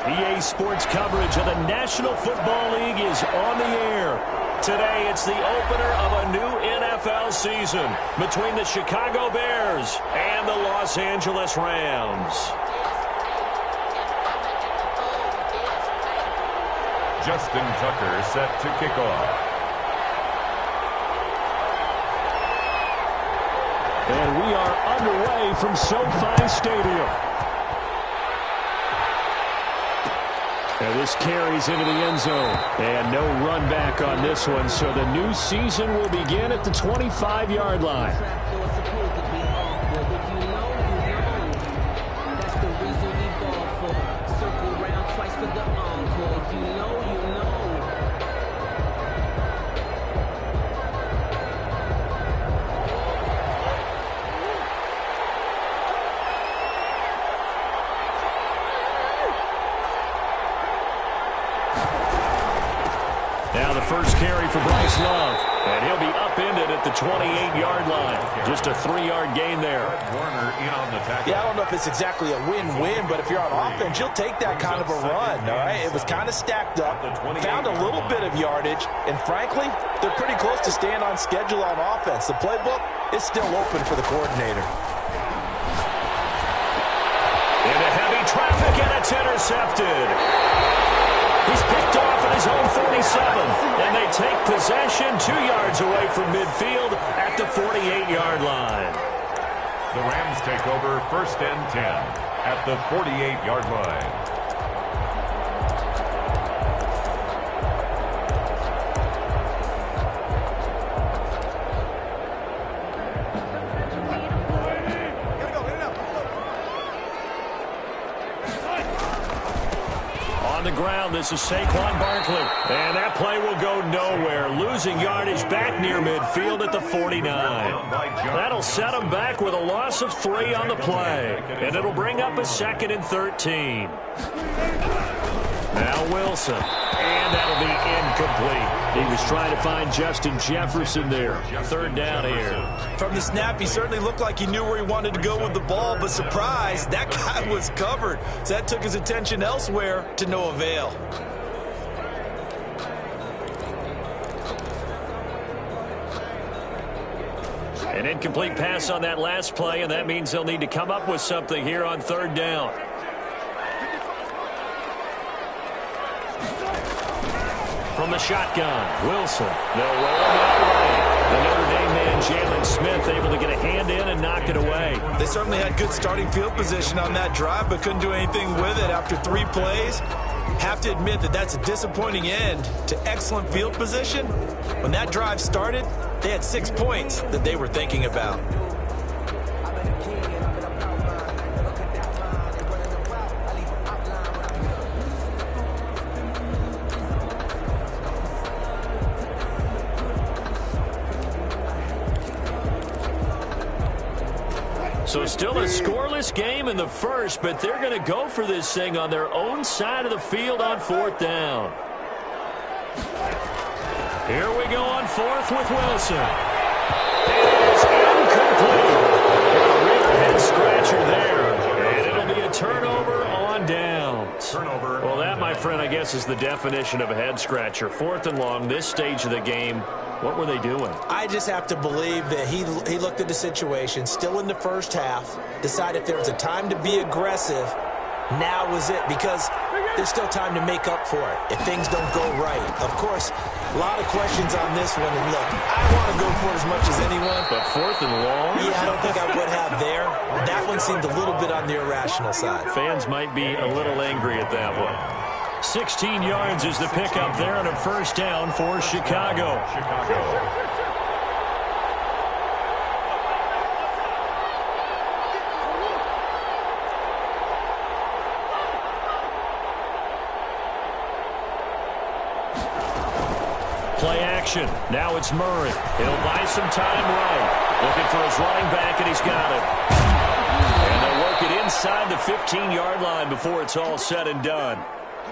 EA Sports coverage of the National Football League is on the air. Today, it's the opener of a new NFL season between the Chicago Bears and the Los Angeles Rams. Justin Tucker set to kick off. And we are underway from SoFi Stadium. And this carries into the end zone. And no run back on this one, so the new season will begin at the 25-yard line. Now the first carry for Bryce Love, and he'll be upended at the 28-yard line. Just a 3-yard gain there. Warner in on the tackle. Yeah, I don't know if it's exactly a win-win, but if you're on offense, you'll take that kind of a run, all right? It was kind of stacked up, found a little bit of yardage, and frankly, they're pretty close to staying on schedule on offense. The playbook is still open for the coordinator. Into heavy traffic, and it's intercepted. He's picked off at his own 47, and they take possession 2 yards away from midfield at the 48-yard line. The Rams take over 1st and 10 at the 48-yard line. On the ground, this is Saquon Barkley. And that play will go nowhere. Losing yardage back near midfield at the 49. That'll set him back with a loss of 3 on the play. And it'll bring up a 2nd and 13. Now Wilson. And that'll be incomplete. He was trying to find Justin Jefferson there. 3rd down here. From the snap, he certainly looked like he knew where he wanted to go with the ball, but surprise, that guy was covered. So that took his attention elsewhere to no avail. An incomplete pass on that last play, and that means they'll need to come up with something here on 3rd down. From the shotgun, Wilson. They'll roll him that way. The Notre Dame man, Jalen Smith, able to get a hand in and knock it away. They certainly had good starting field position on that drive, but couldn't do anything with it after 3 plays. Have to admit that that's a disappointing end to excellent field position. When that drive started, they had 6 points that they were thinking about. So still a scoreless game in the first, but they're going to go for this thing on their own side of the field on 4th down. Here we go on 4th with Wilson. It is incomplete. A real head scratcher there. And it'll be a turnover on downs. Turnover. Well, that, my friend, I guess is the definition of a head scratcher. 4th and long, this stage of the game. What were they doing? I just have to believe that he looked at the situation, still in the first half, decided if there was a time to be aggressive, now was it, because there's still time to make up for it if things don't go right. Of course, a lot of questions on this one, and look, I want to go for it as much as anyone. But 4th and long? Yeah, I don't think I would have there. That one seemed a little bit on the irrational side. Fans might be a little angry at that one. 16 yards is the pickup there on a 1st down for Chicago. Play action. Now it's Murray. He'll buy some time right. Looking for his running back, and he's got it. And they'll work it inside the 15-yard line before it's all said and done.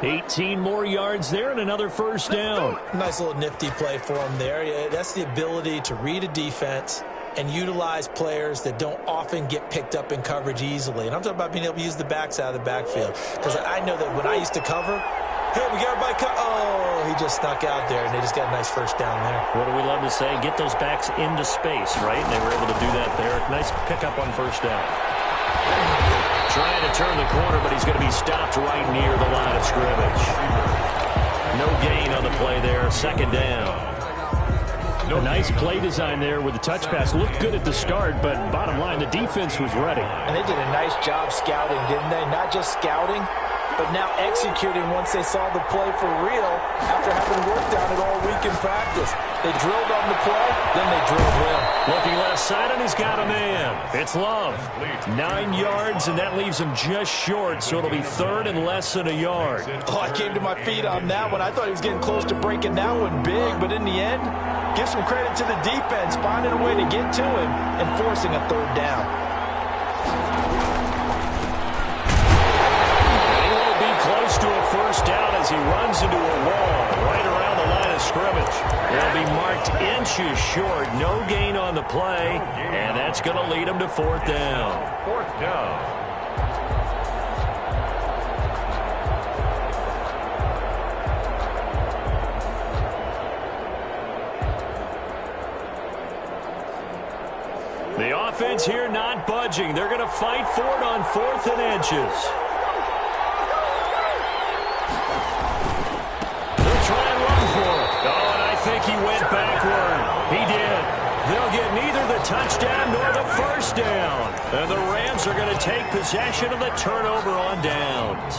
18 more yards there and another 1st down. Nice little nifty play for him there. Yeah, that's the ability to read a defense, and utilize players that don't often get picked up in coverage easily. And I'm talking about being able to use the backs out of the backfield. Because I know that when I used to cover, hey, we got everybody oh, he just snuck out there, and they just got a nice first down there. What do we love to say? Get those backs into space, right? And they were able to do that there. Nice pickup on first down. Trying to turn the corner, but he's going to be stopped right near the line of scrimmage. No gain on the play there. Second down. A nice play design there with the touch pass. Looked good at the start, but bottom line, the defense was ready. And they did a nice job scouting, didn't they? Not just scouting, but now executing once they saw the play for real after having worked on it all week in practice. They drilled on the play, then they drilled him. Looking left side, and he's got a man. It's Love. 9 yards, and that leaves him just short, so it'll be third and less than a yard. Oh, I came to my feet on that one. I thought he was getting close to breaking that one big, but in the end, give some credit to the defense, finding a way to get to him and forcing a third down. He won't be close to a first down as he runs into a wall right around the line of scrimmage. He'll be marked inches short. No gain on the play, and that's going to lead him to fourth down. Fourth down. The offense here not budging. They're going to fight for it on 4th and inches. They'll try and run for it. Oh, and I think he went backward. He did. They'll get neither the touchdown nor the first down. And the Rams are going to take possession of the turnover on downs.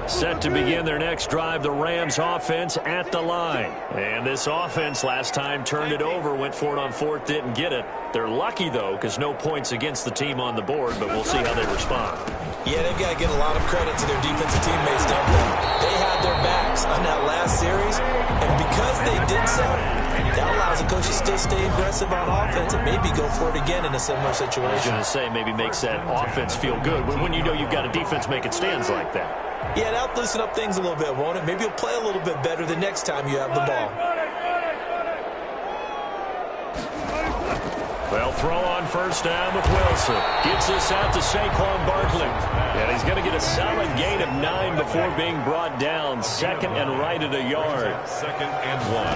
Set to begin their next drive, the Rams offense at the line. And this offense last time turned it over, went for it on 4th, didn't get it. They're lucky, though, because no points against the team on the board, but we'll see how they respond. Yeah, they've got to give a lot of credit to their defensive teammates, don't they? They had their backs on that last series, and because they did so, that allows the coach to still stay aggressive on offense and maybe go for it again in a similar situation. I was going to say, maybe makes that offense feel good when you know you've got a defense making stands like that. Yeah, that'll loosen up things a little bit, won't it? Maybe you'll play a little bit better the next time you have the ball. They'll throw on first down with Wilson. Gets this out to Saquon Barkley. And he's going to get a solid gain of 9 before being brought down. Second and right at a yard. Second and 1.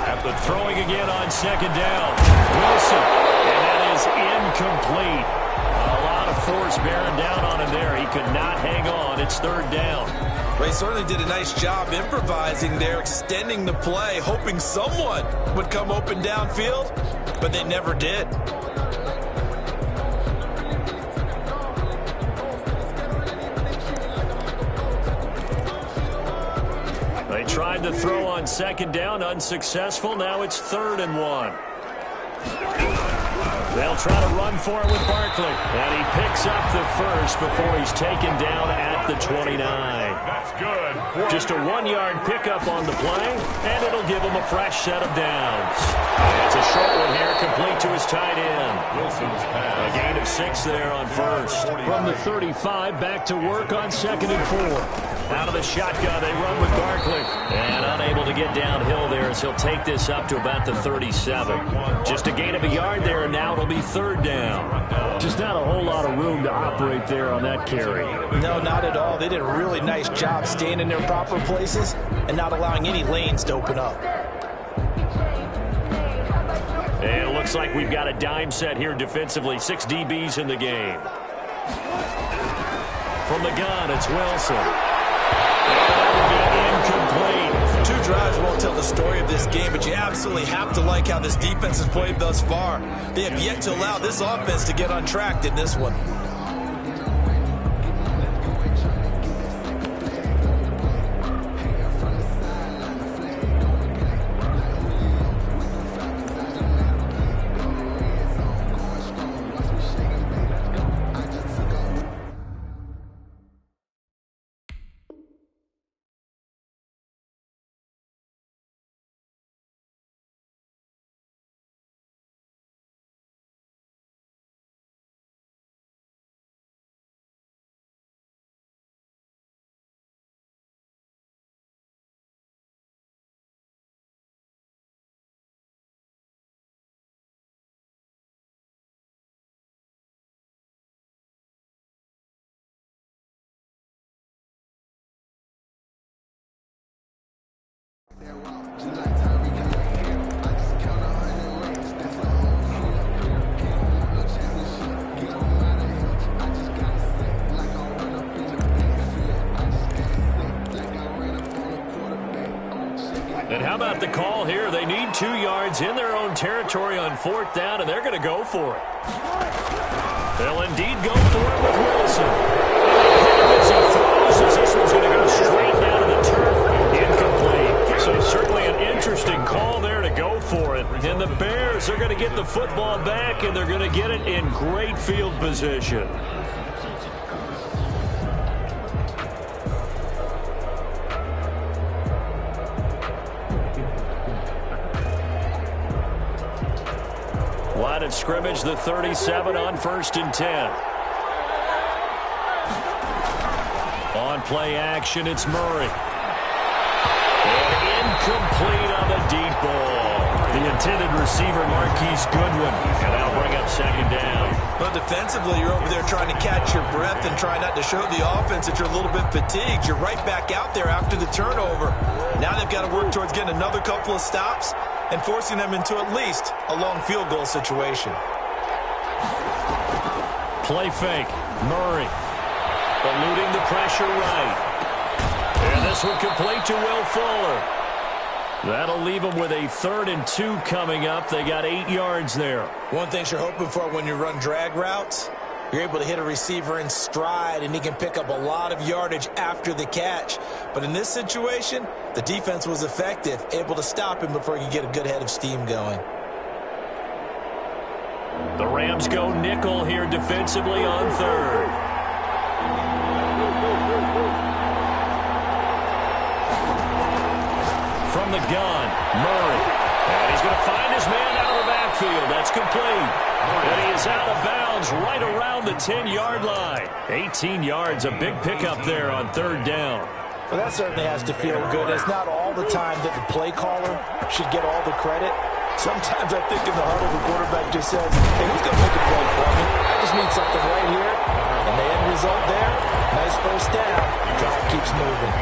At the throwing again on second down. Wilson. And that is incomplete. A lot of force bearing down on him there. He could not hang on. It's third down. They certainly did a nice job improvising there, extending the play, hoping someone would come open downfield, but they never did. They tried to throw on second down, unsuccessful. Now it's 3rd and 1. They'll try to run for it with Barkley. And he picks up the first before he's taken down at the 29. That's good. Just a 1-yard pickup on the play, and it'll give him a fresh set of downs. It's a short one here, complete to his tight end. Wilson's pass. A gain of 6 there on first. From the 35, back to work on 2nd and 4. Out of the shotgun, they run with Barkley. And unable to get downhill there as he'll take this up to about the 37. Just a gain of a yard there, and now it'll be 3rd down. Just not a whole lot of room to operate there on that carry. No, not at all. They did a really nice job staying in their proper places and not allowing any lanes to open up. And it looks like we've got a dime set here defensively. 6 DBs in the game. From the gun, it's Wilson. Incomplete. 2 drives won't tell the story of this game, but you absolutely have to like how this defense has played thus far. They have yet to allow this offense to get untracked in this one. And how about the call here? They need 2 yards in their own territory on 4th down, and they're going to go for it. They'll indeed go for it with Wilson. As he throws, as this one's going to go straight down to the turf, incomplete. So certainly an interesting call there to go for it. And the Bears are going to get the football back, and they're going to get it in great field position. Line of scrimmage, the 37 on 1st and 10. On play action, it's Murray. And incomplete on the deep ball. The intended receiver, Marquise Goodwin. And that'll bring up 2nd down. But defensively, you're over there trying to catch your breath and try not to show the offense that you're a little bit fatigued. You're right back out there after the turnover. Now they've got to work towards getting another couple of stops and forcing them into at least a long field goal situation. Play fake. Murray eluding the pressure right. And this one complete to Will Fuller. That'll leave them with a 3rd and 2 coming up. They got 8 yards there. One thing you're hoping for when you run drag routes, you're able to hit a receiver in stride, and he can pick up a lot of yardage after the catch. But in this situation, the defense was effective, able to stop him before he could get a good head of steam going. The Rams go nickel here defensively on 3rd. From the gun, Murray. And he's going to find his man out of the backfield. That's complete. And he is out of bounds right around the 10-yard line. 18 yards, a big pickup there on 3rd down. Well, that certainly has to feel good. It's not all the time that the play caller should get all the credit. Sometimes I think in the heart of the quarterback just says, hey, who's going to make a play for me? I just need something right here. And the end result there, nice 1st down. Drive keeps moving.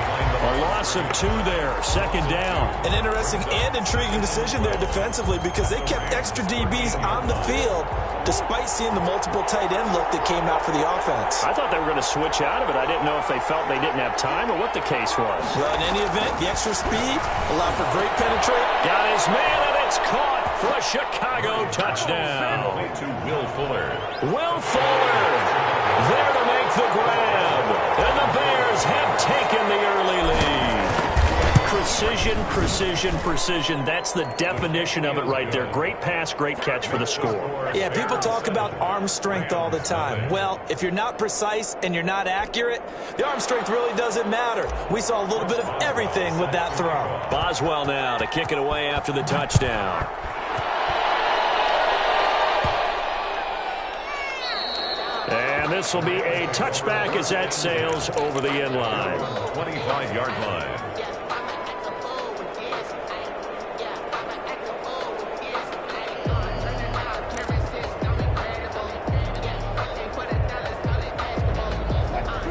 A loss of 2 there, 2nd down. An interesting and intriguing decision there defensively because they kept extra DBs on the field despite seeing the multiple tight end look that came out for the offense. I thought they were going to switch out of it. I didn't know if they felt they didn't have time or what the case was. Well, in any event, the extra speed allowed for great penetration. Got his man, and it's caught for a Chicago touchdown. To Will Fuller. Will Fuller there to make the grab. And the Bears have taken the early lead. Precision, precision, precision. That's the definition of it right there. Great pass, great catch for the score. Yeah, people talk about arm strength all the time. Well, if you're not precise and you're not accurate, the arm strength really doesn't matter. We saw a little bit of everything with that throw. Boswell now to kick it away after the touchdown. And this will be a touchback as that sails over the end line. 25-yard line.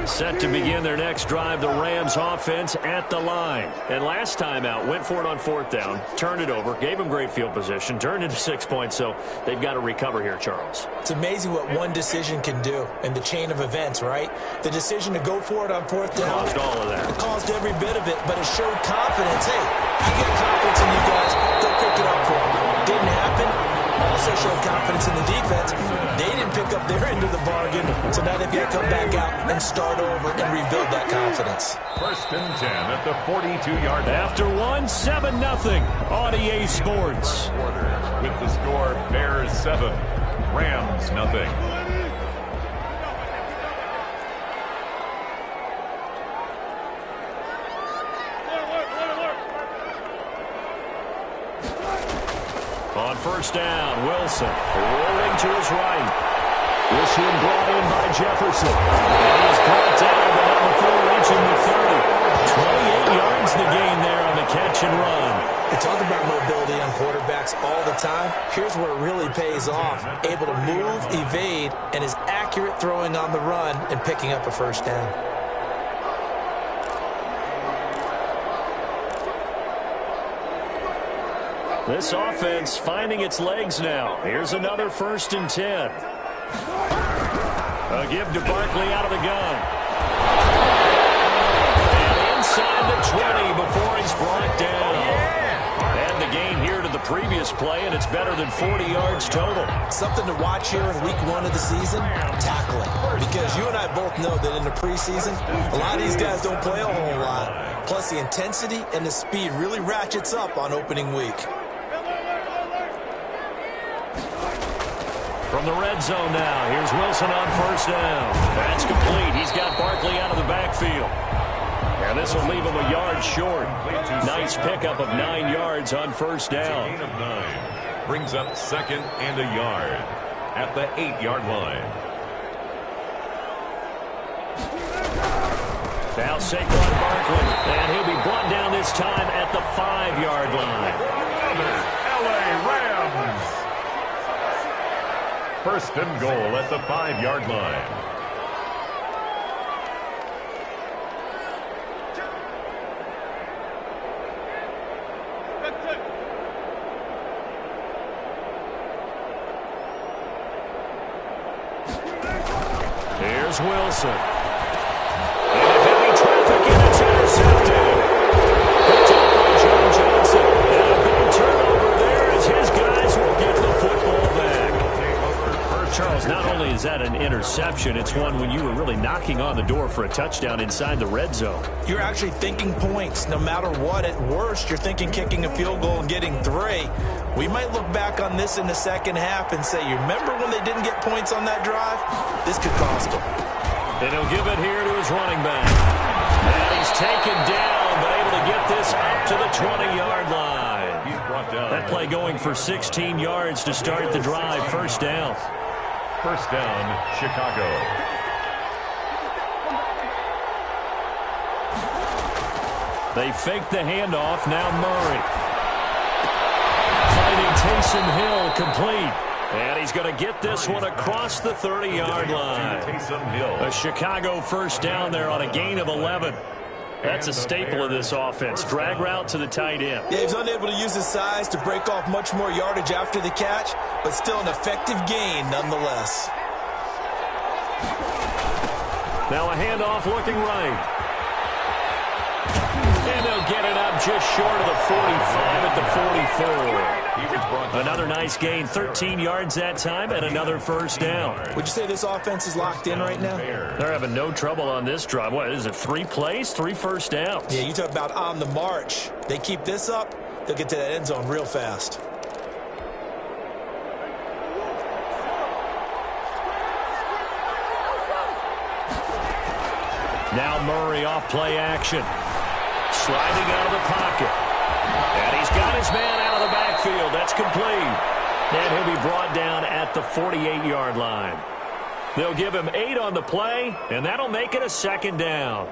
Set to begin their next drive, the Rams offense at the line. And last time out, went for it on 4th down, turned it over, gave them great field position, turned into 6 points, so they've got to recover here, Charles. It's amazing what one decision can do in the chain of events, right? The decision to go for it on 4th down. Caused all of that. It caused every bit of it, but it showed confidence. Hey, you get confidence in you guys, go pick it up for them. Didn't happen. Also showed confidence in the defense. They didn't pick up their end of the bargain, so now they've got to come back out and start over and rebuild that confidence. 1st and 10 at the 42-yard line. After 7-0 on EA Sports. With the score, Bears 7, Rams nothing. On 1st down, Wilson rolling to his right. This one brought in by Jefferson. And he's brought down, but not before reaching the 30. 28 yards the gain there on the catch and run. We talk about mobility on quarterbacks all the time. Here's where it really pays off. Able to move, evade, and is accurate throwing on the run and picking up a 1st down. This offense finding its legs now. Here's another 1st and 10. A give to Barkley out of the gun. And inside the 20 before he's brought down. And the gain here to the previous play, and it's better than 40 yards total. Something to watch here in week 1 of the season, tackling. Because you and I both know that in the preseason, a lot of these guys don't play a whole lot. Plus, the intensity and the speed really ratchets up on opening week. From the red zone now, here's Wilson on 1st down. That's complete. He's got Barkley out of the backfield. And this will leave him a yard short. Nice pickup of 9 yards on 1st down. Gain of 9. Brings up 2nd and a yard at the 8-yard line. Now Saquon Barkley. And he'll be brought down this time at the 5-yard line. L.A. Rams. 1st and goal at the 5-yard line. Here's Wilson. Into heavy traffic, and it's intercepted. Picked up by John Johnson. And a big turnover there as his guys will get the football back. Charles, not only is that an interception, it's one when you were really knocking on the door for a touchdown inside the red zone. You're actually thinking points. No matter what, at worst, you're thinking kicking a field goal and getting 3. We might look back on this in the second half and say, you remember when they didn't get points on that drive? This could cost them. And he'll give it here to his running back. And he's taken down, but able to get this up to the 20-yard line. He's brought down. That play going for 16 yards to start the drive. 1st down. 1st down, Chicago. They fake the handoff. Now Murray. Finding Taysom Hill complete. And he's going to get this one across the 30-yard line. Taysom Hill. A Chicago 1st down there on a gain of 11. That's a staple of this offense. Drag route to the tight end. Yeah, he's unable to use his size to break off much more yardage after the catch, but still an effective gain nonetheless. Now a handoff looking right. And they'll get it up just short of the 45 at the 44. Another nice gain, 13 yards that time, and another 1st down. Would you say this offense is locked in right now? They're having no trouble on this drive. What is it, 3 plays, 3 1st downs? Yeah, you talk about on the march. They keep this up, they'll get to that end zone real fast. Now Murray off play action. Sliding out of the pocket. And he's got his man out of the backfield. That's complete. And he'll be brought down at the 48-yard line. They'll give him 8 on the play, and that'll make it a 2nd down.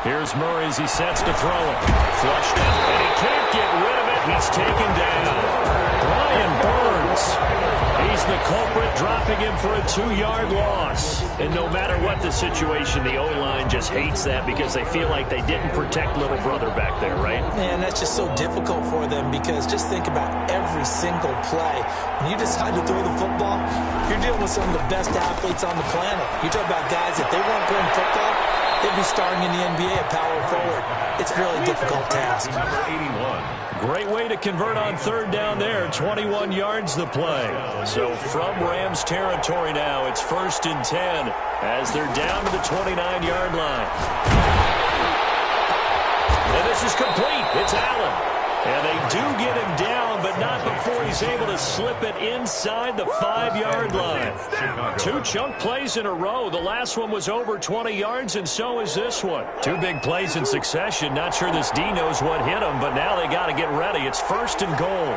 Here's Murray as he sets to throw it. Flushed out, and he can't get rid of it. He's taken down. Brian Burns. He's the culprit, dropping him for a 2-yard loss. And no matter what the situation, the O-line just hates that because they feel like they didn't protect little brother back there, right? Man, that's just so difficult for them because just think about every single play. When you decide to throw the football, you're dealing with some of the best athletes on the planet. You talk about guys, if they weren't playing football, they'd be starting in the NBA at power forward. It's a really difficult task. Number 81. Great way to convert on 3rd down there. 21 yards the play. So from Rams territory now, it's 1st and 10 as they're down to the 29-yard line. And this is complete. It's Allen. And they do get him down, but not before he's able to slip it inside the 5-yard line. 2 chunk plays in a row. The last one was over 20 yards, and so is this one. 2 big plays in succession. Not sure this D knows what hit him, but now they got to get ready. It's 1st and goal.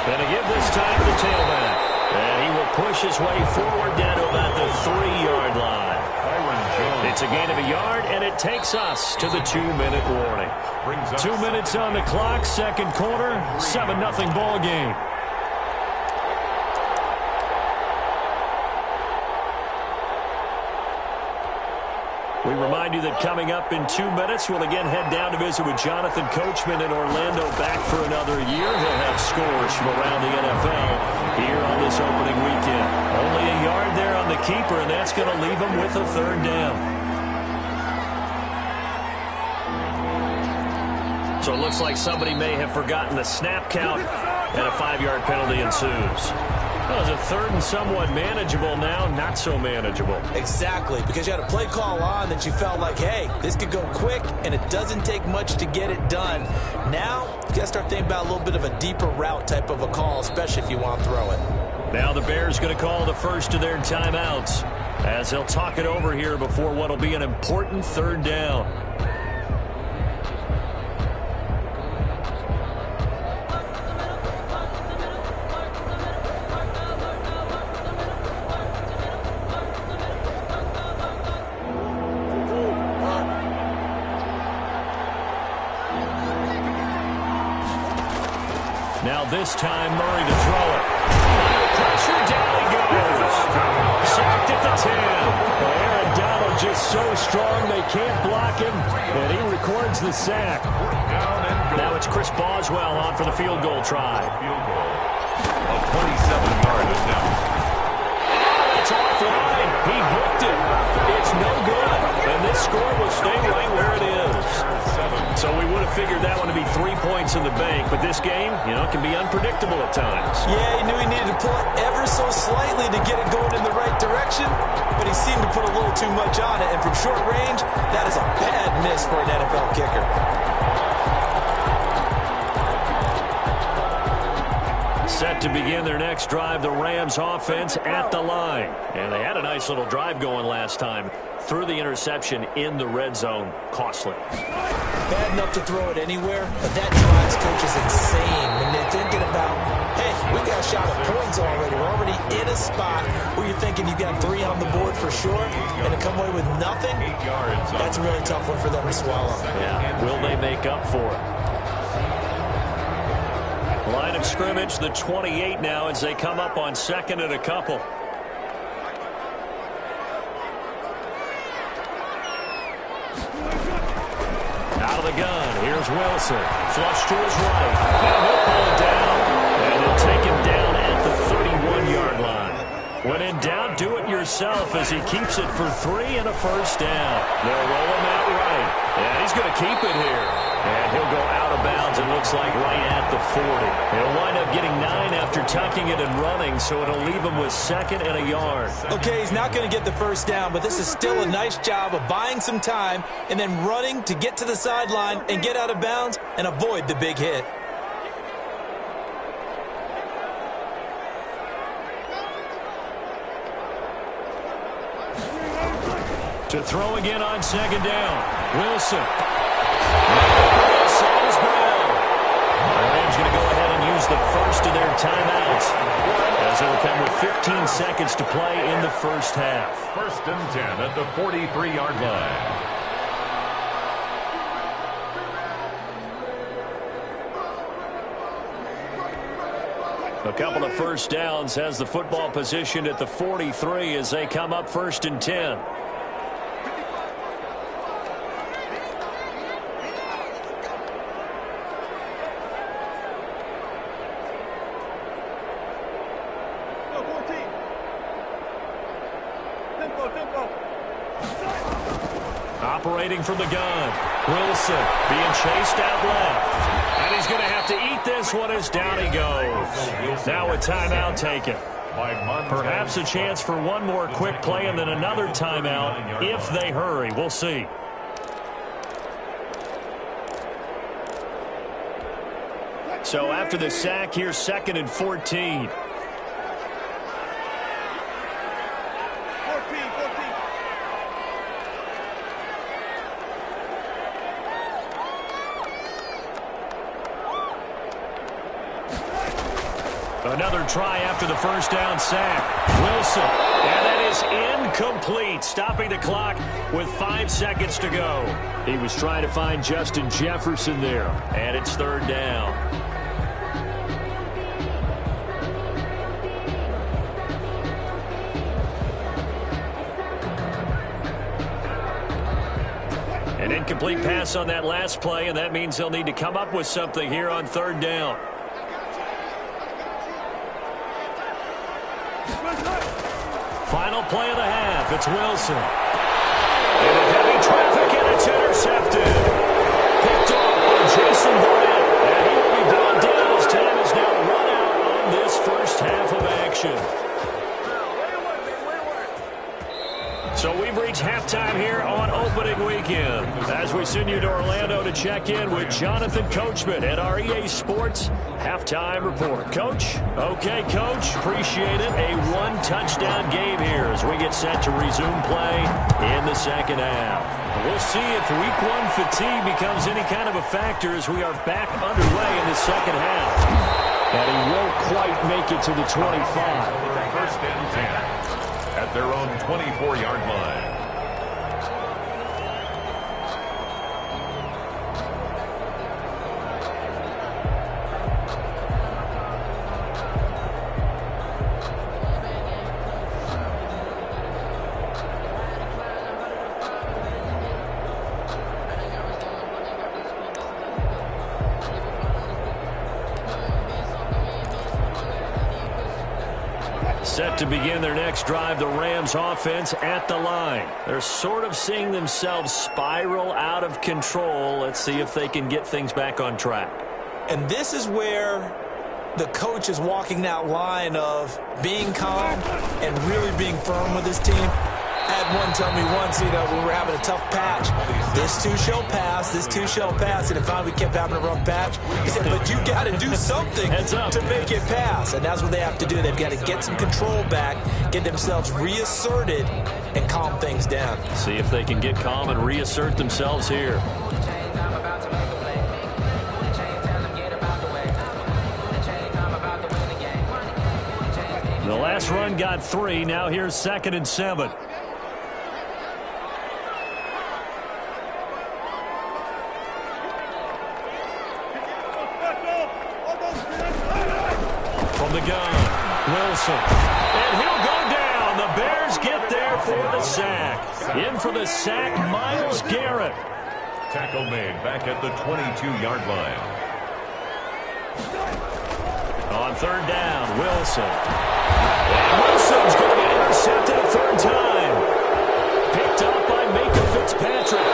And to give this time to the tailback. And he will push his way forward down to about the 3-yard line. It's a gain of a yard, and it takes us to the 2-minute warning. 2 minutes on the clock, 2nd quarter, 7-0 ball game. remind you that coming up in 2 minutes, we'll again head down to visit with Jonathan Coachman in Orlando, back for another year. He'll have scores from around the NFL here on this opening weekend. Only a yard there on the keeper, and that's going to leave him with a third down. So it looks like somebody may have forgotten the snap count, and a 5-yard penalty ensues. Well, is a third and somewhat manageable now? Not so manageable. Exactly, because you had a play call on that you felt like, hey, this could go quick, and it doesn't take much to get it done. Now, you got to start thinking about a little bit of a deeper route type of a call, especially if you want to throw it. Now the Bears going to call the first of their timeouts as they'll talk it over here before what will be an important third down. Now this time, Murray to throw it. Pressure, down he goes. Sacked at the 10. Well, Aaron Donald just so strong they can't block him, and he records the sack. Now it's Chris Boswell on for the field goal try. A 27-yard attempt. It's offline. He hooked it. It's no good. And this score will stay right where it is. So we would have figured that one to be 3 points in the bank, but this game, can be unpredictable at times. Yeah, he knew he needed to pull it ever so slightly to get it going in the right direction, but he seemed to put a little too much on it, and from short range, that is a bad miss for an NFL kicker. Set to begin their next drive, the Rams offense at the line. And they had a nice little drive going last time. Threw the interception in the red zone. Costly. Bad enough to throw it anywhere, but that drives coaches insane when they're thinking about, hey, we got a shot at points already. We're already in a spot where you're thinking you got 3 on the board for sure, and to come away with nothing, that's a really tough one for them to swallow. Yeah, will they make up for it? Line of scrimmage, the 28 now as they come up on second and a couple. Out of the gun, here's Wilson. Flush to his right. Now he'll pull it down, and they'll take him down at the 31-yard line. When in doubt, do it yourself as he keeps it for 3 and a first down. They'll roll him out right. And he's going to keep it here. And he'll go out of bounds, it looks like, right at the 40. He'll wind up getting 9 after tucking it and running, so it'll leave him with 2nd and a yard. Okay, he's not going to get the first down, but this is still a nice job of buying some time and then running to get to the sideline and get out of bounds and avoid the big hit. To throw again on second down. Wilson. The Rams going to go ahead and use the first of their timeouts as it will come with 15 seconds to play in the first half. 1st and 10 at the 43-yard line. A couple of first downs has the football positioned at the 43 as they come up 1st and 10. Operating from the gun. Wilson being chased out left. And he's going to have to eat this one as down he goes. Now a timeout taken. Perhaps a chance for one more quick play and then another timeout if they hurry. We'll see. So after the sack, here's 2nd and 14. Another try after the first down sack. Wilson. And that is incomplete. Stopping the clock with 5 seconds to go. He was trying to find Justin Jefferson there. And it's 3rd down. An incomplete pass on that last play, and that means they'll need to come up with something here on third down. Final play of the half. It's Wilson. Into heavy traffic, and it's intercepted. Picked off by Jason Verrett. And he will be brought down as time is now run out on this first half of action. So we've reached halftime here on opening weekend as we send you to Orlando to check in with Jonathan Coachman at our EA Sports Halftime Report. Coach? Okay, Coach. Appreciate it. A one-touchdown game here as we get set to resume play in the second half. We'll see if Week 1 fatigue becomes any kind of a factor as we are back underway in the second half. And he won't quite make it to the 25. First and 10. At their own 24-yard line. Set to begin their next drive, the Rams offense at the line. They're sort of seeing themselves spiral out of control. Let's see if they can get things back on track. And this is where the coach is walking that line of being calm and really being firm with his team. I had one tell me once, when we were having a tough patch, this too shall pass, this too shall pass, and finally we kept having a rough patch. He said, but you got to do something to make it pass, and that's what they have to do. They've got to get some control back, get themselves reasserted, and calm things down. See if they can get calm and reassert themselves here. The last run got 3. Now here's 2nd and 7. From the gun, Wilson. And he'll go down. The Bears get there for the sack. In for the sack, Myles Garrett. Tackle made back at the 22-yard line. On third down, Wilson. And Wilson's going to get intercepted a third time. Picked up by Micah Fitzpatrick.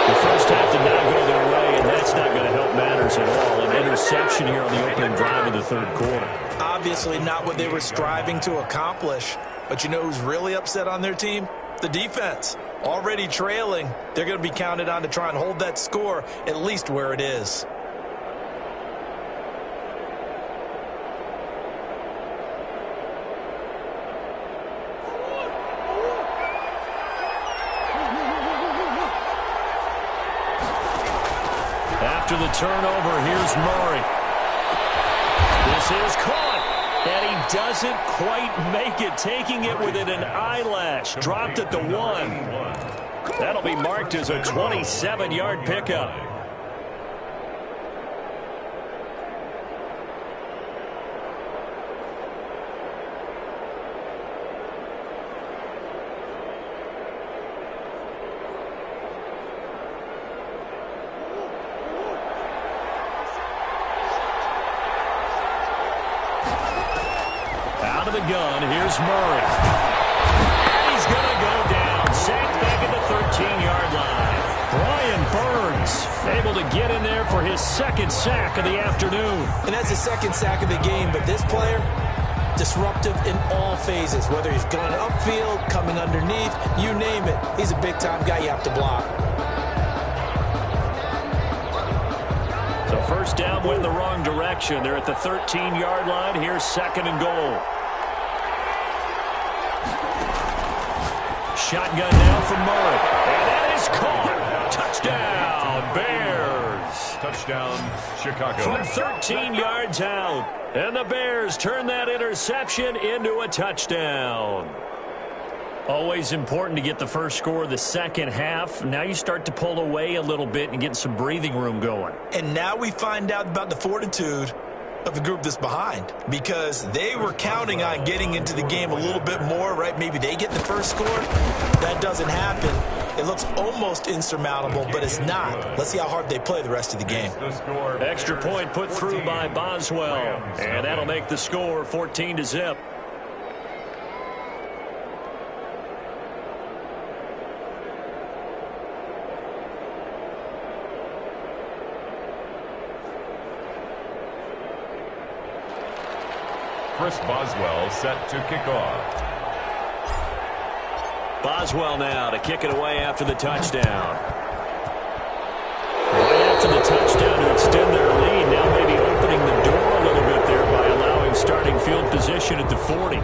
The first half did not go their way, and that's not going to help matters at all. An interception here on the opening drive of the third quarter. Obviously not what they were striving to accomplish. But you know who's really upset on their team? The defense. Already trailing. They're going to be counted on to try and hold that score at least where it is. After the turnover, here's Murray. This is caught, and he doesn't quite make it, taking it within an eyelash. Dropped at the 1. That'll be marked as a 27-yard pickup. Out of the gun, here's Murray. And he's going to go down. Sacked back at the 13-yard line. Brian Burns able to get in there for his second sack of the afternoon. And that's the second sack of the game, but this player, disruptive in all phases, whether he's going upfield, coming underneath, you name it. He's a big-time guy you have to block. So first down went the wrong direction. They're at the 13-yard line. Here's 2nd and goal. Shotgun now from Murray. And that is caught. Touchdown, Bears. Touchdown, Chicago. From 13 yards out. And the Bears turn that interception into a touchdown. Always important to get the first score of the second half. Now you start to pull away a little bit and get some breathing room going. And now we find out about the fortitude of the group that's behind, because they were counting on getting into the game a little bit more, right? Maybe they get the first score. That doesn't happen. It looks almost insurmountable, but it's not. Let's see how hard they play the rest of the game. Extra point put through by Boswell, and that'll make the score 14-0. Chris Boswell set to kick off. Boswell now to kick it away after the touchdown. Right after the touchdown to extend their lead, now maybe opening the door a little bit there by allowing starting field position at the 40.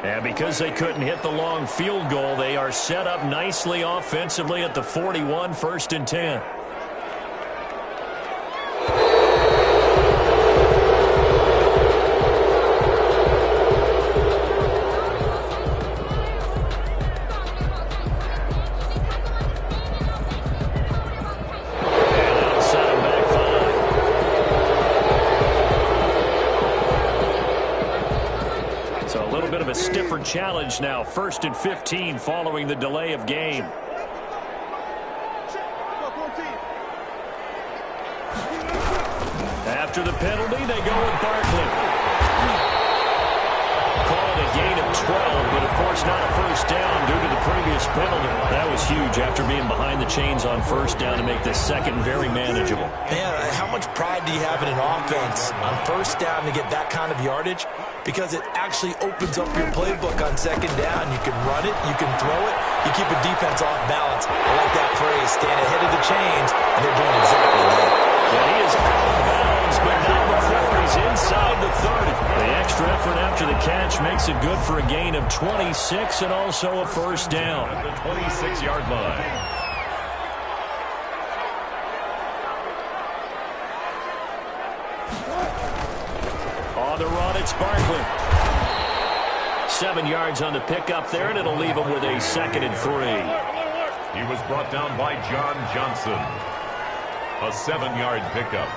And because they couldn't hit the long field goal, they are set up nicely offensively at the 41, 1st and 10. Challenge now, 1st and 15 following the delay of game. After the penalty, they go with Barkley. Call it a gain of 12, but of course not a first down due to the previous penalty. That was huge after being behind the chains on first down to make the second very manageable. Man, how much pride do you have in an offense on first down to get that kind of yardage? Because it actually opens up your playbook on second down. You can run it, you can throw it, you keep a defense off balance. I like that phrase, stand ahead of the chains, and they're doing exactly that. Yeah, he is out of bounds, but not before he's inside the 30. The extra effort after the catch makes it good for a gain of 26 and also a first down. At the 26-yard line. On the run, it's Barkley. 7 yards on the pickup there, and it'll leave him with a 2nd and 3. He was brought down by John Johnson. A 7-yard pickup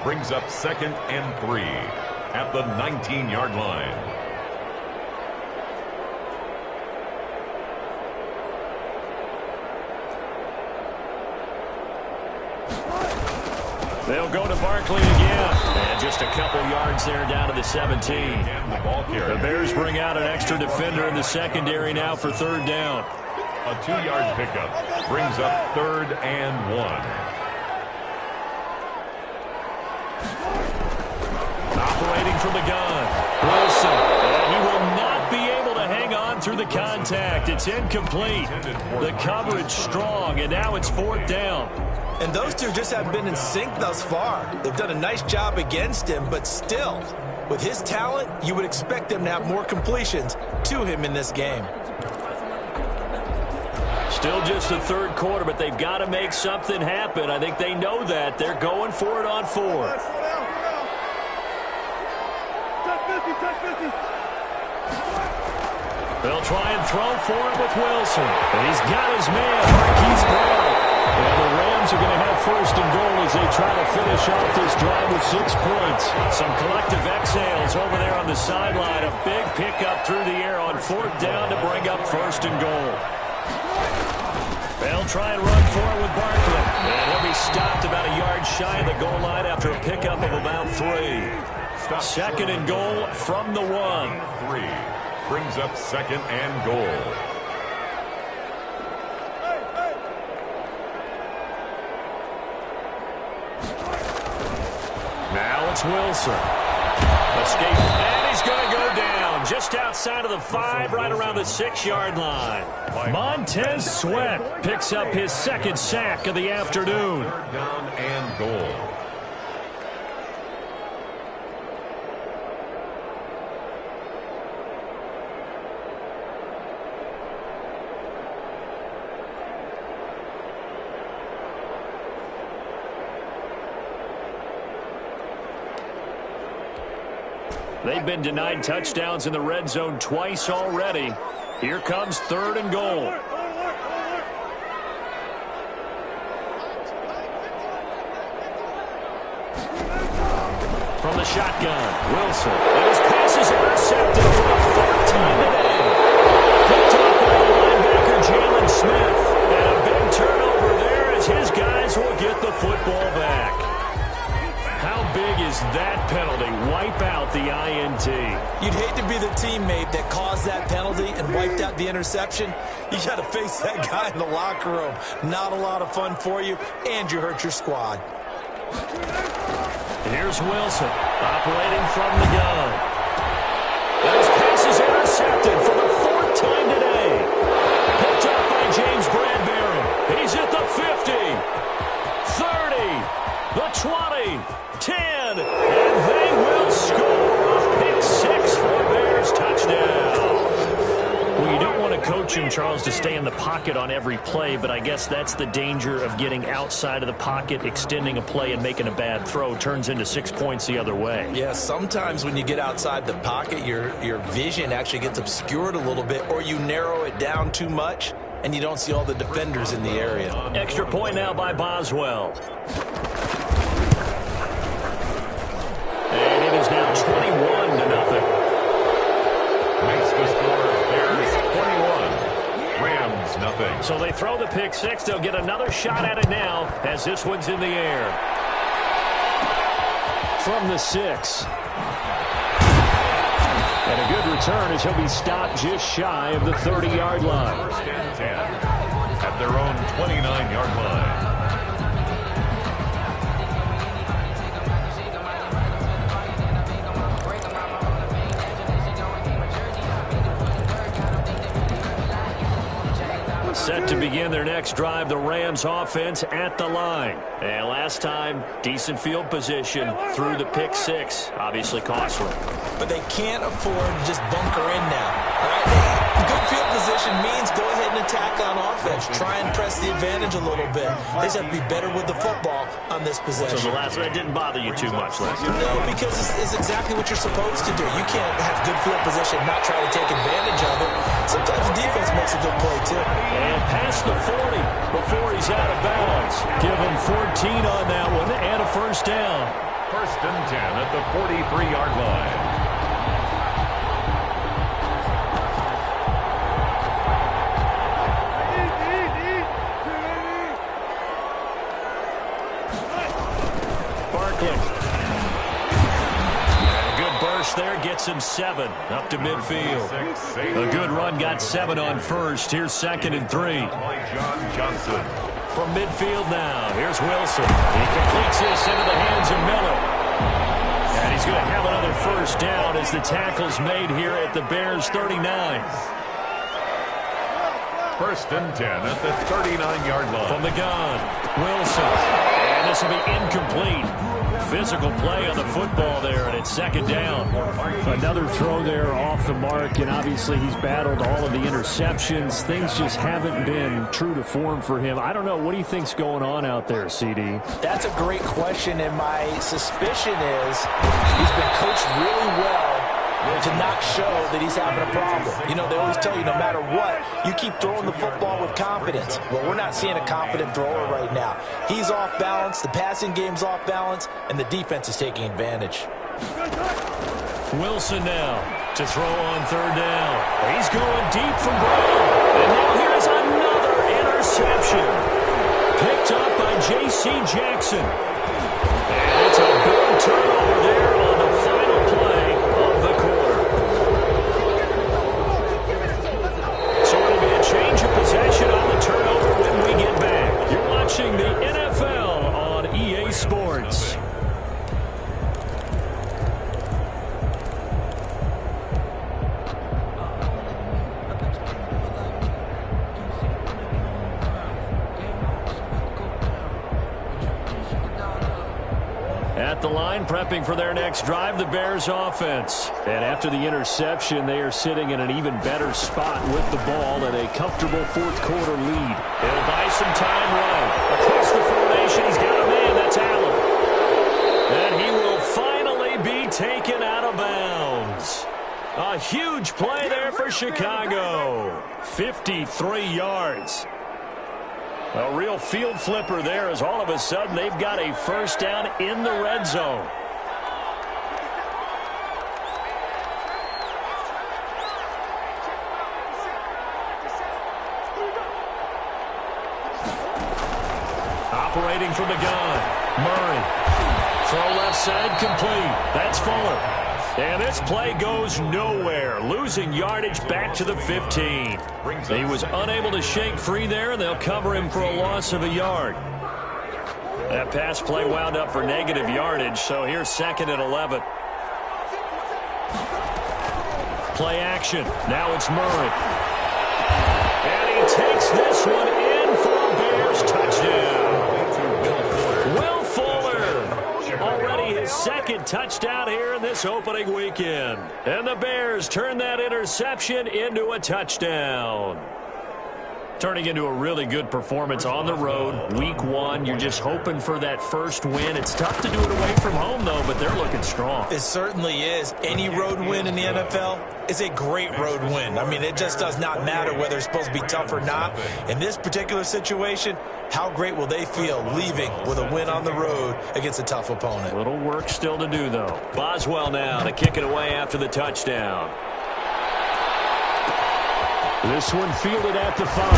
brings up 2nd and 3 at the 19-yard line. They'll go to Barkley again. And just a couple yards there down to the 17. The Bears bring out an extra defender in the secondary now for 3rd down. A 2-yard pickup brings up 3rd and 1. Operating from the gun, Wilson. And he will not be able to hang on through the contact. It's incomplete. The coverage strong, and now it's 4th down. And those two just haven't been in sync thus far. They've done a nice job against him, but still, with his talent, you would expect them to have more completions to him in this game. Still just the 3rd quarter, but they've got to make something happen. I think they know that. They're going for it on 4th. They'll try and throw for it with Wilson. And he's got his man, Marquise Brown. And the Rams are going to have 1st and goal as they try to finish off this drive with 6 points. Some collective exhales over there on the sideline. A big pickup through the air on 4th down to bring up 1st and goal. They'll try and run for it with Barkley. And he'll be stopped about a yard shy of the goal line after a pickup of about 3. 2nd and goal from the 1. 3 brings up 2nd and goal. Now it's Wilson. Escape, and he's going to go down just outside of the 5, right around the 6-yard line. Montez Sweat picks up his 2nd sack of the afternoon. 3rd down and goal. They've been denied touchdowns in the red zone twice already. Here comes 3rd and goal. From the shotgun, Wilson. And his pass is intercepted for the 3rd time today. Picked up by the linebacker, Jalen Smith. And a big turnover there as his guys will get the football back. How big is that penalty? Wipe out the INT. You'd hate to be the teammate that caused that penalty and wiped out the interception. You got to face that guy in the locker room. Not a lot of fun for you, and you hurt your squad. Here's Wilson, operating from the gun. And his pass is intercepted for the 4th time today. Picked up by James Bradbury. He's at the 50, 30, the 20, 10, and they will score a pick 6 for Bears touchdown. Well, you don't want to coach him, Charles, to stay in the pocket on every play, but I guess that's the danger of getting outside of the pocket, extending a play, and making a bad throw. Turns into 6 points the other way. Yeah, sometimes when you get outside the pocket, your vision actually gets obscured a little bit, or you narrow it down too much, and you don't see all the defenders in the area. Extra point now by Boswell. And it is now 21-0. Makes the score Bears 21, Rams nothing. So they throw the pick 6. They'll get another shot at it now as this one's in the air. From the 6. And a good return as he'll be stopped just shy of the 30-yard line. 1st and 10 at their own 29-yard line. Set to begin their next drive, the Rams offense at the line. And last time, decent field position through the pick 6. Obviously costly. But they can't afford to just bunker in now. All right? Good field position means go ahead and attack on offense. Try and press the advantage a little bit. They just have to be better with the football on this possession. So the last one didn't bother you too much, Leslie? No, because it's exactly what you're supposed to do. You can't have good field position, not try to take advantage of it. Sometimes the defense makes a good play, too. And past the 40 before he's out of bounds. Give him 14 on that one and a 1st down. 1st and 10 at the 43-yard line. There gets him 7 up to midfield. A good run got 7 on 1st. Here's 2nd and 3. By John Johnson. From midfield now, here's Wilson. He completes this into the hands of Miller. And he's going to have another 1st down as the tackle's made here at the Bears 39. 1st and 10 at the 39-yard line. From the gun, Wilson. And this will be incomplete. Physical play on the football there, and it's 2nd down. Another throw there off the mark, and obviously he's battled all of the interceptions. Things just haven't been true to form for him. I don't know. What do you think's going on out there, CD? That's a great question, and my suspicion is he's been coached really well to not show that he's having a problem. You know, they always tell you no matter what, you keep throwing the football with confidence. Well, we're not seeing a confident thrower right now. He's off balance, the passing game's off balance, and the defense is taking advantage. Wilson now to throw on 3rd down. He's going deep from Brown. And now here's another interception. Picked up by J.C. Jackson. And it's a big turnover there on the final play of the quarter. So it'll be a change of possession on the turnover when we get back. You're watching the NFL on EA Sports. At the line, prepping for their next drive, the Bears offense. And after the interception, they are sitting in an even better spot with the ball and a comfortable 4th quarter lead. He'll buy some time right. Across the formation, he's got a man. That's Allen. And he will finally be taken out of bounds. A huge play there for Chicago. 53 yards. A real field flipper there as all of a sudden they've got a first down in the red zone. Operating from the gun, Murray. Throw left side complete. That's Fuller. And this play goes nowhere, losing yardage back to the 15. He was unable to shake free there, and they'll cover him for a loss of a yard. That pass play wound up for negative yardage, so here's 2nd and 11. Play action. Now it's Murray. And he takes this one in for a Bears touchdown. Will Fuller, already his 2nd touchdown here in this opening weekend. And the Bears turn that interception into a touchdown. Turning into a really good performance on the road. Week 1, you're just hoping for that first win. It's tough to do it away from home, though, but they're looking strong. It certainly is. Any road win in the NFL is a great road win. I mean, it just does not matter whether it's supposed to be tough or not. In this particular situation, how great will they feel leaving with a win on the road against a tough opponent? Little work still to do, though. Boswell now to kick it away after the touchdown. This one fielded at the 5.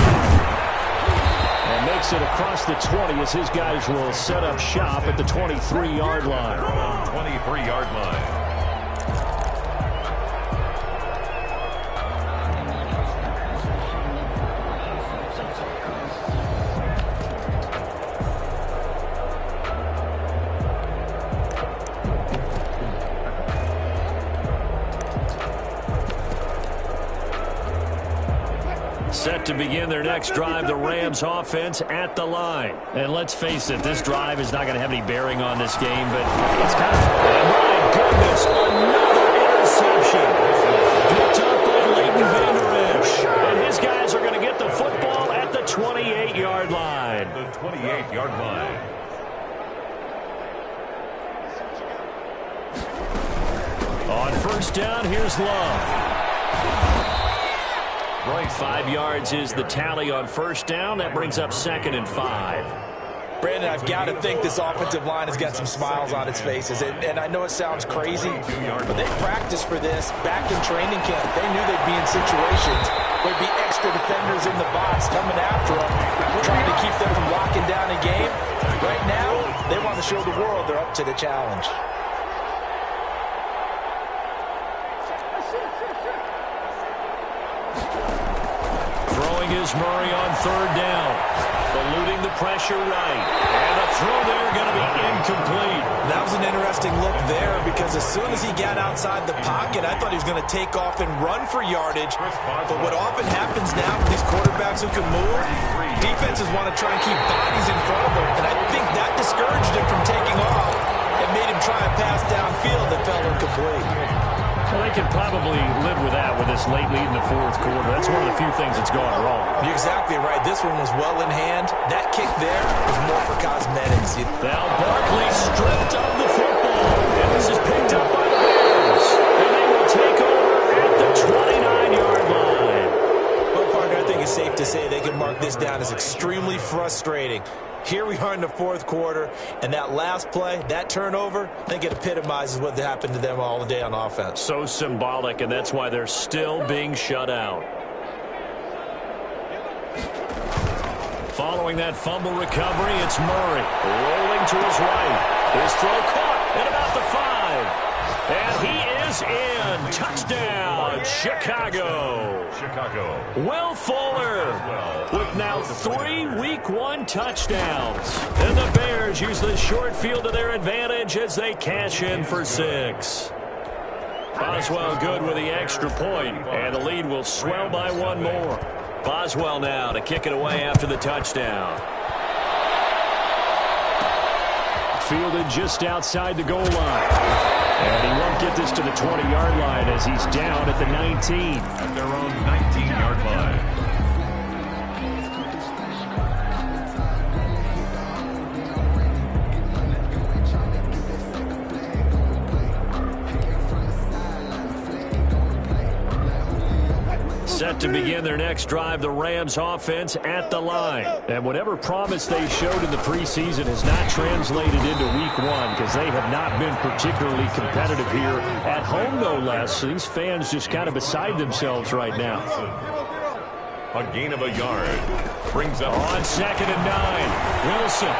And makes it across the 20 as his guys will set up shop at the 23-yard line. 23-yard line. Set to begin their next drive, the Rams offense at the line. And let's face it, this drive is not going to have any bearing on this game, but it's kind of... My goodness, another interception. Picked up by Leighton Vander Esch. And his guys are going to get the football at the 28-yard line. The 28-yard line. On first down, here's Love. 5 yards is the tally on first down. That brings up 2nd and 5. Brandon, I've got to think this offensive line has got some smiles on its faces. And I know it sounds crazy, but they practiced for this back in training camp. They knew they'd be in situations where there'd be extra defenders in the box coming after them, trying to keep them from locking down a game. Right now, they want to show the world they're up to the challenge. Is Murray on third down. Eluding the pressure right. And the throw there going to be incomplete. That was an interesting look there because as soon as he got outside the pocket, I thought he was going to take off and run for yardage. But what often happens now with these quarterbacks who can move, defenses want to try and keep bodies in front of them. And I think that discouraged him from taking off and made him try a pass downfield that fell incomplete. Well, they can probably live with that with this late lead in the fourth quarter. That's one of the few things that's gone wrong. You're exactly right. This one was well in hand. That kick there was more for cosmetics. Now Barkley stripped of the football. And this is picked up by the Bears. And they will take over at the 29-yard line. Well, partner, I think it's safe to say they can mark this down as extremely frustrating. Here we are in the fourth quarter, and that last play, that turnover, I think it epitomizes what happened to them all day on offense. So symbolic, and that's why they're still being shut out. Following that fumble recovery, it's Murray rolling to his right. His throw caught at about the 5. And he is in. Touchdown, Chicago. Will Fuller with now 3 Week 1 touchdowns. And the Bears use the short field to their advantage as they cash in for 6. Boswell good with the extra point, and the lead will swell by 1 more. Boswell now to kick it away after the touchdown. Fielded just outside the goal line. And he won't get this to the 20-yard line as he's down at the 19. At their own 19-yard line. set to begin their next drive. The Rams offense at the line. And whatever promise they showed in the preseason has not translated into week one because they have not been particularly competitive here at home, no less. These fans just kind of beside themselves right now. A gain of a yard. Brings up on 2nd and 9. Wilson.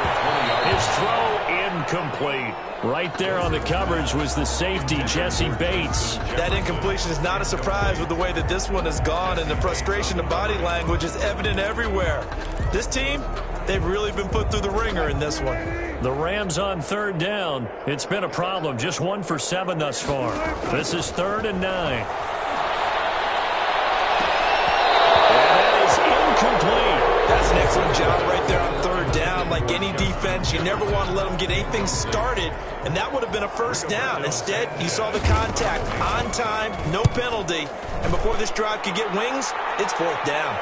His throw incomplete. Right there on the coverage was the safety, Jesse Bates. That incompletion is not a surprise with the way that this one has gone, and the frustration of body language is evident everywhere. This team, they've really been put through the ringer in this one. The Rams on 3rd down. It's been a problem. Just 1 for 7 thus far. This is 3rd and 9. That's an excellent job right there on 3rd down. Like any defense, you never want to let them get anything started, and that would have been a 1st down. Instead, you saw the contact on time, no penalty, and before this drive could get wings, it's 4th down.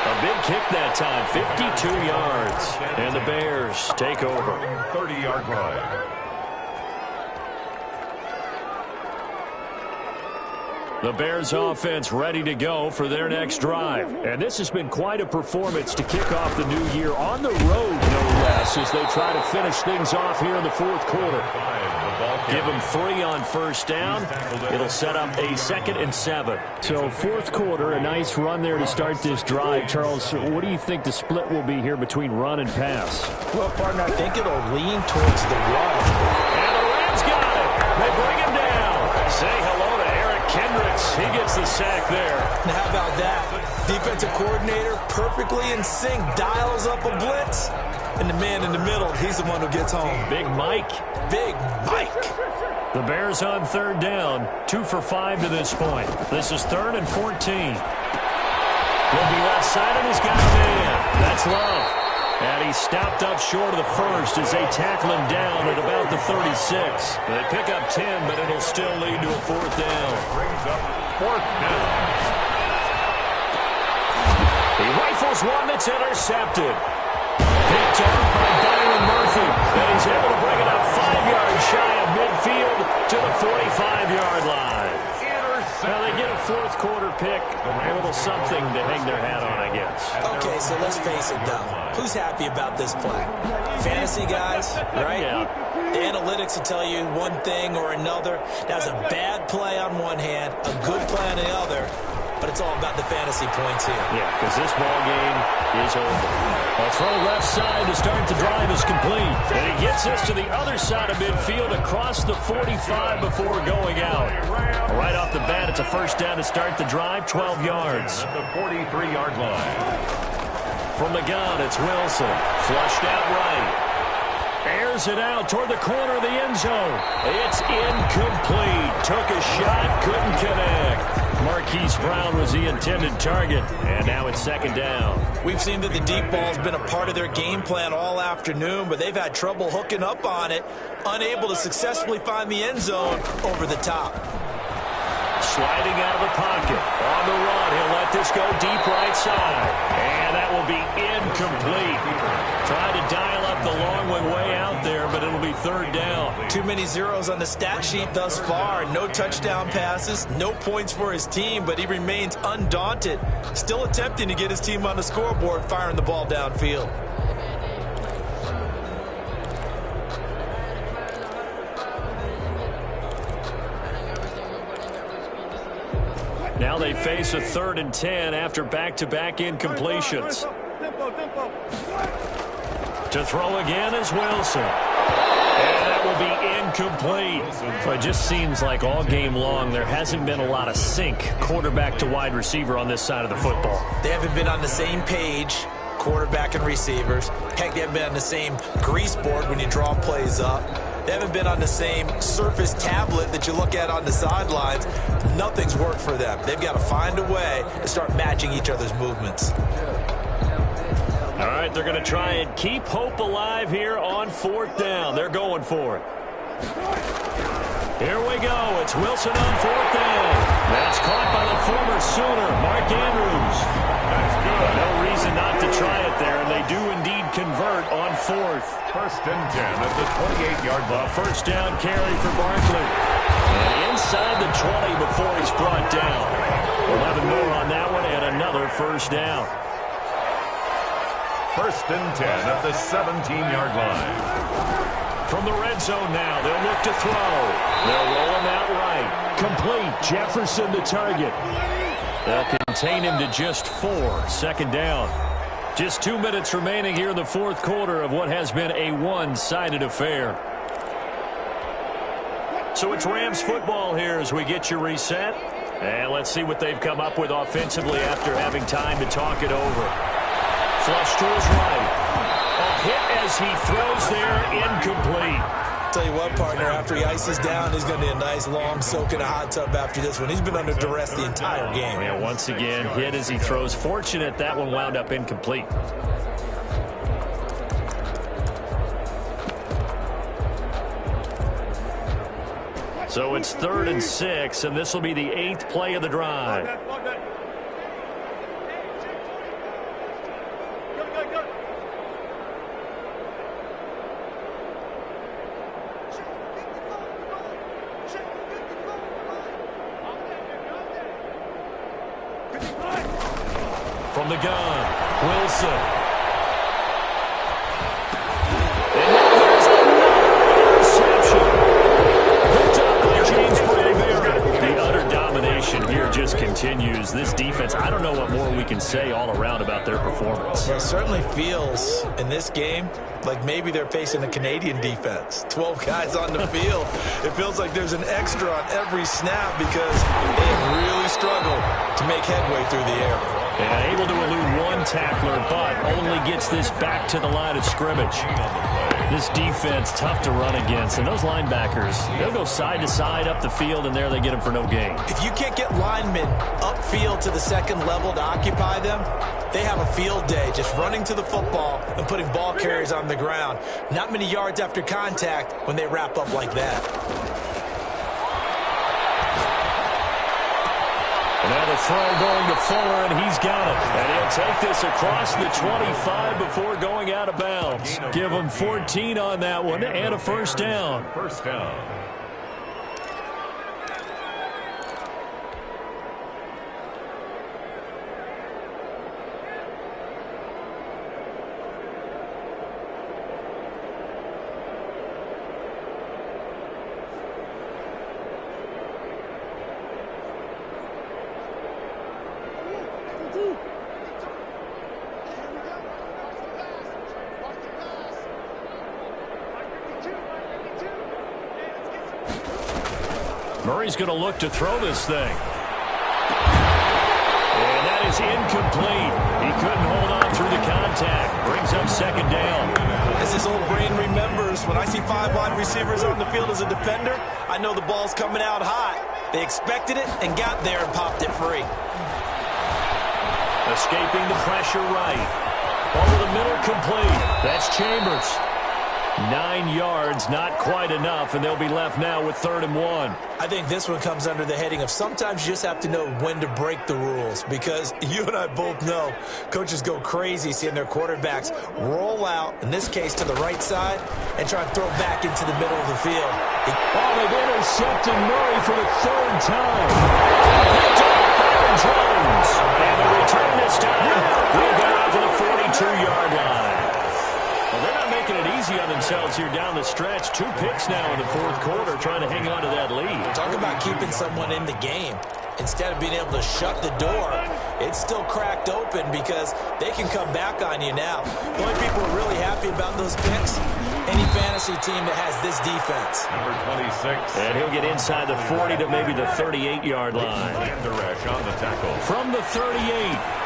A big kick that time, 52 yards, and the Bears take over. 30-yard line. The Bears offense ready to go for their next drive. And this has been quite a performance to kick off the new year on the road, no less, as they try to finish things off here in the 4th quarter. Give them 3 on 1st down. It'll set up a 2nd and 7. So 4th quarter, a nice run there to start this drive. Charles, what do you think the split will be here between run and pass? Well, partner, I think it'll lean towards the run. And the Rams got it. They bring him down. Say hello to Eric Kendricks. He gets the sack there. Now, how about that? Defensive coordinator perfectly in sync, dials up a blitz. And the man in the middle, he's the one who gets home. Big Mike. Big Mike. The Bears on 3rd down. 2 for 5 to this point. This is 3rd and 14. Looking left side, and he's got a man. That's Love. And he's stopped up short of the 1st as they tackle him down at about the 36. They pick up 10, but it'll still lead to a 4th down. Brings up 4th down. He rifles one that's intercepted. Picked off by Byron Murphy. And he's able to bring it up 5 yards shy of midfield to the 45-yard line. Now they get a 4th quarter pick, a little something to hang their hat on, I guess. Okay, so let's face it, though. Who's happy about this play? Fantasy guys, right? Yeah. The analytics will tell you one thing or another. That's a bad play on one hand, a good play on the other. But it's all about the fantasy points here. Yeah, because this ball game is over. A throw left side to start the drive is complete. And he gets us to the other side of midfield across the 45 before going out. Right off the bat, it's a 1st down to start the drive, 12 yards. At the 43-yard line. From the gun, it's Wilson. Flushed out right. Airs it out toward the corner of the end zone. It's incomplete. Took a shot, couldn't connect. Marquise Brown was the intended target, and now it's 2nd down. We've seen that the deep ball's been a part of their game plan all afternoon, but they've had trouble hooking up on it, unable to successfully find the end zone over the top. Sliding out of the pocket. On the run, he'll let this go deep right side. And that will be incomplete. Tried to dial up the long one way out there, but it'll be 3rd down. Too many zeros on the stat sheet thus far. No touchdown passes, no points for his team, but he remains undaunted. Still attempting to get his team on the scoreboard, firing the ball downfield. Now they face a 3rd and 10 after back-to-back incompletions. To throw again is Wilson. And that will be incomplete. So it just seems like all game long there hasn't been a lot of sync quarterback to wide receiver on this side of the football. They haven't been on the same page, quarterback and receivers. Heck, they haven't been on the same grease board when you draw plays up. They haven't been on the same Surface tablet that you look at on the sidelines. Nothing's worked for them. They've got to find a way to start matching each other's movements. All right, they're going to try and keep hope alive here on 4th down. They're going for it. Here we go. It's Wilson on 4th down. That's caught by the former Sooner, Mark Andrews. That's good. No reason not to try it there, and they do indeed convert on 4th. 1st and 10 at the 28-yard line. 1st down carry for Barkley. And inside the 20 before he's brought down. 11 more on that one and another first down. 1st and 10 at the 17-yard line. From the red zone now, they'll look to throw. They'll roll him out right. Complete. Jefferson the target. They'll contain him to just 4. 2nd down. Just 2 minutes remaining here in the 4th quarter of what has been a one-sided affair. So it's Rams football here as we get you reset. And let's see what they've come up with offensively after having time to talk it over. Flush to his right. A hit as he throws there, incomplete. Tell you what, partner, after he ices down, he's going to need a nice long soak in a hot tub after this one. He's been under duress the entire game. Yeah, once again, hit as he throws. Fortunate that one wound up incomplete. So it's 3rd and 6, and this will be the 8th play of the drive. From the gun, Wilson. And now there's another interception. Picked up by James Bragg there. The utter domination here just continues. This defense, I don't know what more we can say all around about their performance. Well, it certainly feels in this game like maybe they're facing a Canadian defense. 12 guys on the field. It feels like there's an extra on every snap because they have really struggled to make headway through the air. And able to elude one tackler, but only gets this back to the line of scrimmage. This defense, tough to run against. And those linebackers, they'll go side to side up the field, and there they get them for no gain. If you can't get linemen upfield to the 2nd level to occupy them, they have a field day just running to the football and putting ball carriers on the ground. Not many yards after contact when they wrap up like that. Now the throw going to Fuller, and he's got it. And he'll take this across the 25 before going out of bounds. Give him 14 on that one and a first down. First down. Murray's going to look to throw this thing. And that is incomplete. He couldn't hold on through the contact. Brings up 2nd down. As his old brain remembers, when I see 5 wide receivers on the field as a defender, I know the ball's coming out hot. They expected it and got there and popped it free. Escaping the pressure right. Over the middle, complete. That's Chambers. 9 yards, not quite enough, and they'll be left now with 3rd and 1. I think this one comes under the heading of sometimes you just have to know when to break the rules, because you and I both know coaches go crazy seeing their quarterbacks roll out, in this case to the right side, and try and throw back into the middle of the field. They've intercepted Murray for the 3rd time. Picked up Byron Jones. And the return this time will go out to the 42-yard line. Well, they're not making it easy on themselves here down the stretch. 2 picks now in the 4th quarter, trying to hang on to that lead. Talk about keeping someone in the game. Instead of being able to shut the door, it's still cracked open because they can come back on you now. The only people who are really happy about those picks, any fantasy team that has this defense. Number 26. And he'll get inside the 40 to maybe the 38-yard line. Vanderash on the tackle. From the 38,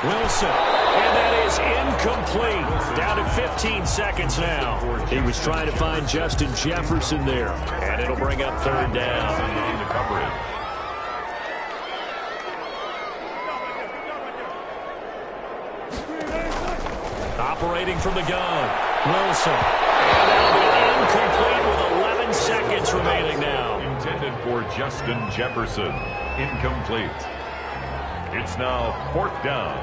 Wilson. And that is incomplete. Down to 15 seconds now. He was trying to find Justin Jefferson there. And it'll bring up 3rd down. On the coverage. Operating from the gun, Wilson. And that'll be incomplete with 11 seconds remaining now. Intended for Justin Jefferson. Incomplete. It's now 4th down.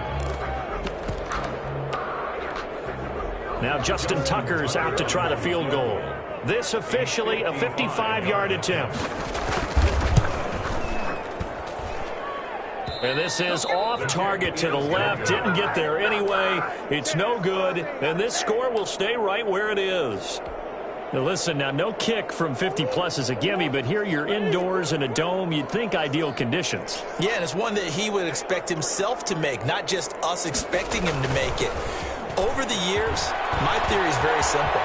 Now Justin Tucker's out to try the field goal. This officially a 55-yard attempt. And this is off target to the left. Didn't get there anyway. It's no good. And this score will stay right where it is. Now listen, now no kick from 50-plus is a gimme, but here you're indoors in a dome. You'd think ideal conditions. Yeah, and it's one that he would expect himself to make, not just us expecting him to make it. Over the years, my theory is very simple.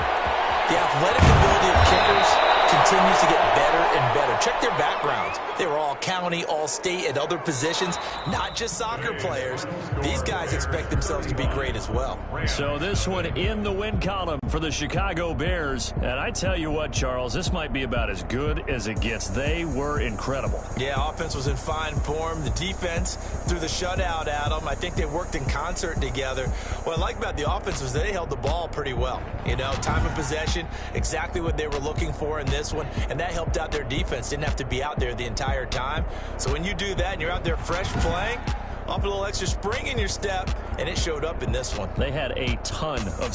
The athletic ability of kickers continues to get better and better. Check their backgrounds. They were all county, all state, at other positions, not just soccer players. These guys expect themselves to be great as well. So this one in the win column for the Chicago Bears. And I tell you what, Charles, this might be about as good as it gets. They were incredible. Yeah, offense was in fine form. The defense threw the shutout at them. I think they worked in concert together. What I like about the offense was they held the ball pretty well. You know, time of possession, exactly what they were looking for in this one, and that helped out their defense. Didn't have to be out there the entire time. So when you do that and you're out there fresh playing, off a little extra spring in your step, and it showed up in this one. They had a ton of